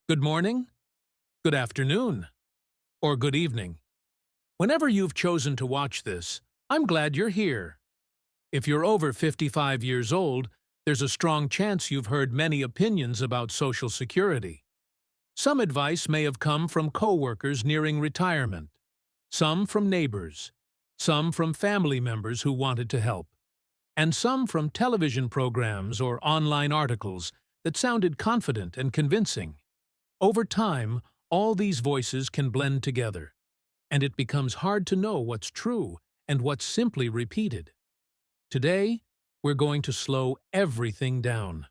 Good morning, good afternoon, or good evening. Whenever you've chosen to watch this, I'm glad you're here. If you're over 55 years old, there's a strong chance you've heard many opinions about Social Security. Some advice may have come from coworkers nearing retirement, some from neighbors, some from family members who wanted to help, and some from television programs or online articles that sounded confident and convincing. Over time, all these voices can blend together, and it becomes hard to know what's true and what's simply repeated. Today, we're going to slow everything down.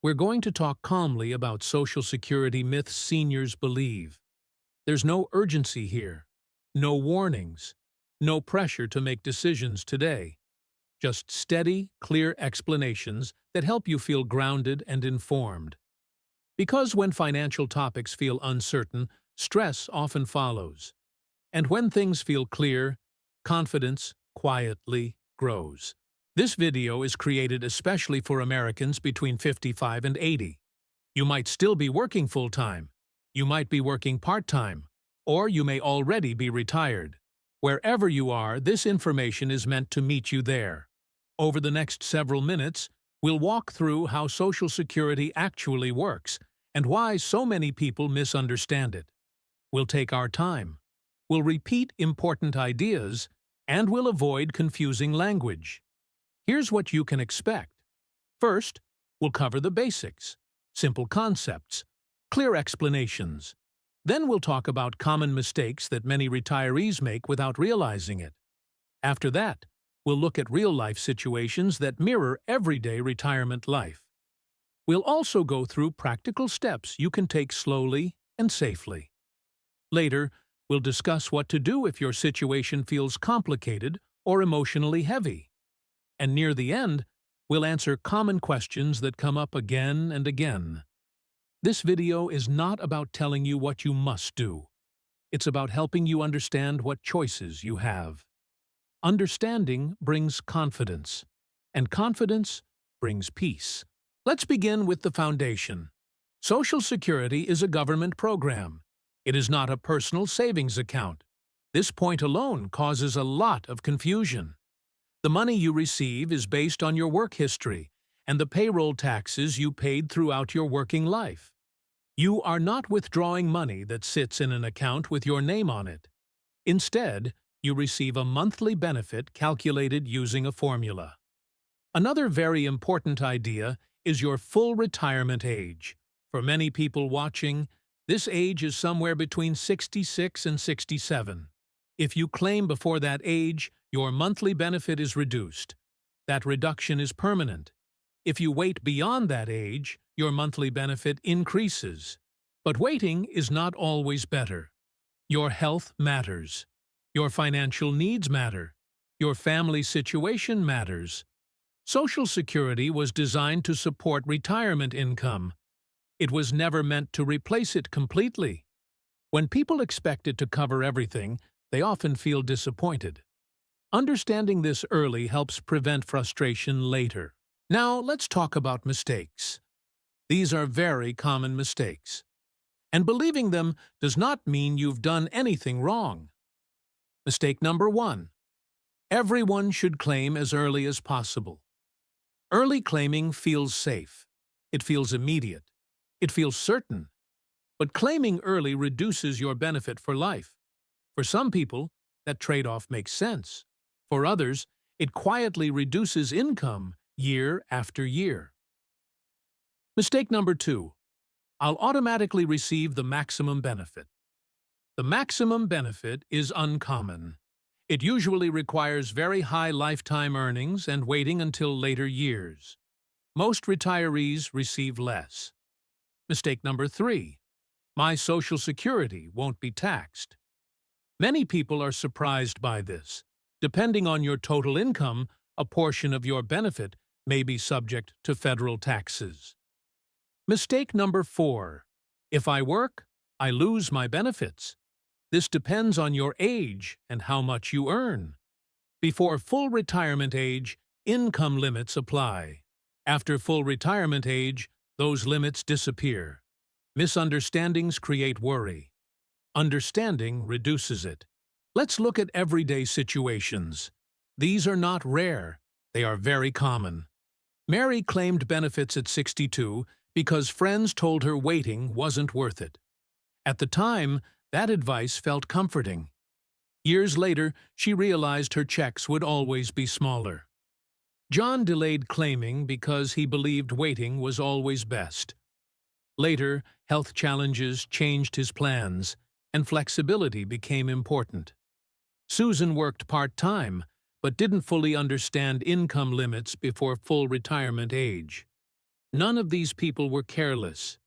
We're going to talk calmly about Social Security myths seniors believe. There's no urgency here, no warnings, no pressure to make decisions today. Just steady, clear explanations that help you feel grounded and informed. Because when financial topics feel uncertain, stress often follows. And when things feel clear, confidence quietly grows. This video is created especially for Americans between 55 and 80. You might still be working full-time, you might be working part-time, or you may already be retired. Wherever you are, this information is meant to meet you there. Over the next several minutes, we'll walk through how Social Security actually works and why so many people misunderstand it. We'll take our time. We'll repeat important ideas, and we'll avoid confusing language. Here's what you can expect. First, we'll cover the basics, simple concepts, clear explanations. Then we'll talk about common mistakes that many retirees make without realizing it. After that, we'll look at real-life situations that mirror everyday retirement life. We'll also go through practical steps you can take slowly and safely. Later, we'll discuss what to do if your situation feels complicated or emotionally heavy. And near the end, we'll answer common questions that come up again and again. This video is not about telling you what you must do. It's about helping you understand what choices you have. Understanding brings confidence, and confidence brings peace. Let's begin with the foundation. Social Security is a government program. It is not a personal savings account. This point alone causes a lot of confusion. The money you receive is based on your work history and the payroll taxes you paid throughout your working life. You are not withdrawing money that sits in an account with your name on it. Instead, you receive a monthly benefit calculated using a formula. Another very important idea is your full retirement age. For many people watching, this age is somewhere between 66 and 67. If you claim before that age, your monthly benefit is reduced. That reduction is permanent. If you wait beyond that age, your monthly benefit increases. But waiting is not always better. Your health matters. Your financial needs matter. Your family situation matters. Social Security was designed to support retirement income. It was never meant to replace it completely. When people expect it to cover everything, they often feel disappointed. Understanding this early helps prevent frustration later. Now, let's talk about mistakes. These are very common mistakes. And believing them does not mean you've done anything wrong. Mistake number 1. Everyone should claim as early as possible. Early claiming feels safe. It feels immediate. It feels certain. But claiming early reduces your benefit for life. For some people, that trade-off makes sense. For others, it quietly reduces income year after year. Mistake number 2. I'll automatically receive the maximum benefit. The maximum benefit is uncommon. It usually requires very high lifetime earnings and waiting until later years. Most retirees receive less. Mistake number 3. My Social Security won't be taxed. Many people are surprised by this. Depending on your total income, a portion of your benefit may be subject to federal taxes. Mistake number 4. If I work, I lose my benefits. This depends on your age and how much you earn. Before full retirement age, income limits apply. After full retirement age, those limits disappear. Misunderstandings create worry. Understanding reduces it. Let's look at everyday situations. These are not rare. They are very common. Mary claimed benefits at 62 because friends told her waiting wasn't worth it. At the time, that advice felt comforting. Years later, she realized her checks would always be smaller. John delayed claiming because he believed waiting was always best. Later, health challenges changed his plans, and flexibility became important. Susan worked part-time, but didn't fully understand income limits before full retirement age. None of these people were careless.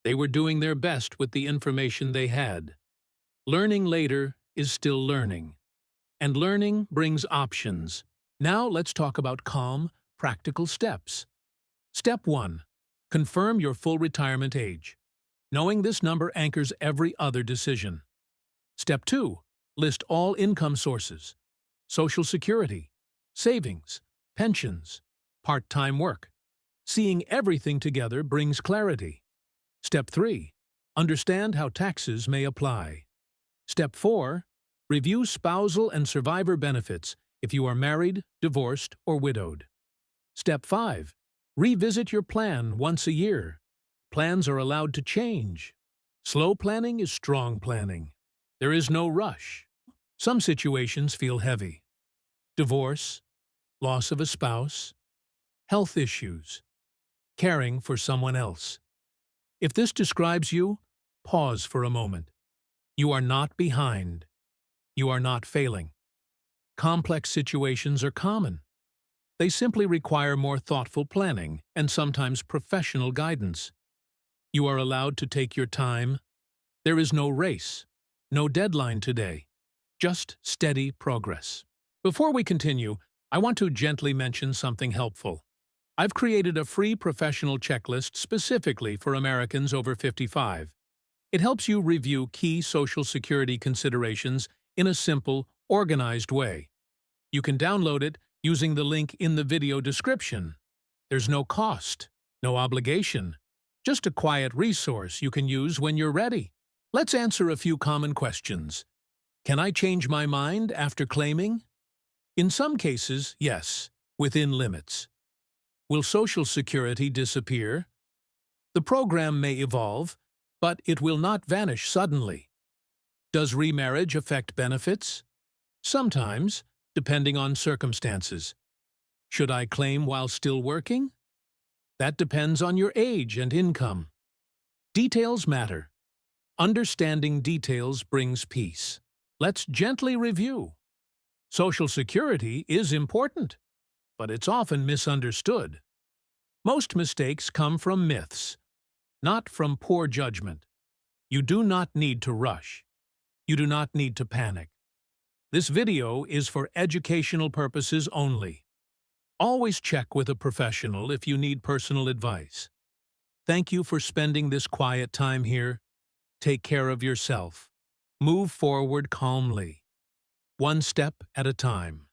They were doing their best with the information they had. Learning later is still learning, and learning brings options. Now let's talk about calm, practical steps. Step 1. Confirm your full retirement age. Knowing this number anchors every other decision. Step 2. List all income sources: Social Security, savings, pensions, part-time work. Seeing everything together brings clarity. Step 3. Understand how taxes may apply. Step 4. Review spousal and survivor benefits if you are married, divorced, or widowed. Step 5. Revisit your plan once a year. Plans are allowed to change. Slow planning is strong planning. There is no rush. Some situations feel heavy: divorce, loss of a spouse, health issues, caring for someone else. If this describes you, pause for a moment. You are not behind. You are not failing. Complex situations are common. They simply require more thoughtful planning and sometimes professional guidance. You are allowed to take your time. There is no race, no deadline today, just steady progress. Before we continue, I want to gently mention something helpful. I've created a free professional checklist specifically for Americans over 55. It helps you review key Social Security considerations in a simple, organized way. You can download it using the link in the video description. There's no cost, no obligation, just a quiet resource you can use when you're ready. Let's answer a few common questions. Can I change my mind after claiming? In some cases, yes, within limits. Will Social Security disappear? The program may evolve, but it will not vanish suddenly. Does remarriage affect benefits? Sometimes, depending on circumstances. Should I claim while still working? That depends on your age and income. Details matter. Understanding details brings peace. Let's gently review. Social Security is important, but it's often misunderstood. Most mistakes come from myths, not from poor judgment. You do not need to rush. You do not need to panic. This video is for educational purposes only. Always check with a professional if you need personal advice. Thank you for spending this quiet time here. Take care of yourself. Move forward calmly, one step at a time.